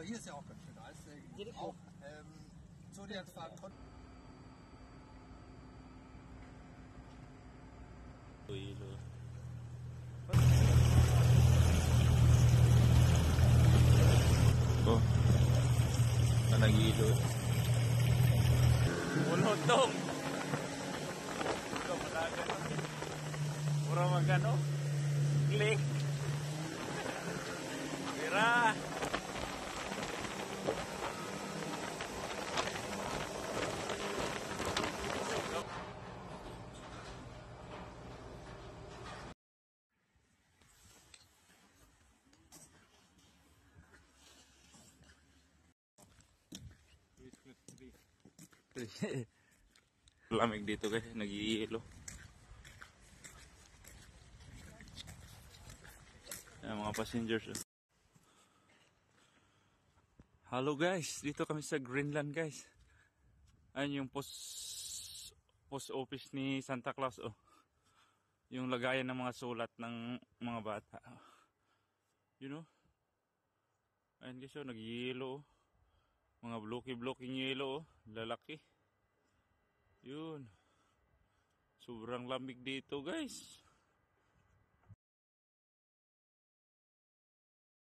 hier ist ja auch ganz schön Eis. Auch Zodiac fahren konnten. Oh, nagilot. Mulotong. Ito malaga. Pura magano. Click. Mira. Lamig dito guys, nag-iilo. Ayan, mga passengers. Hello guys, dito kami sa Greenland guys. Ayan yung post office ni Santa Claus oh. Yung lagayan ng mga sulat ng mga bata. You know? Ayan guys oh, nag-iilo oh. Mga blocky-blocking yelo oh, lalaki. Yun. Sobrang lamig dito guys.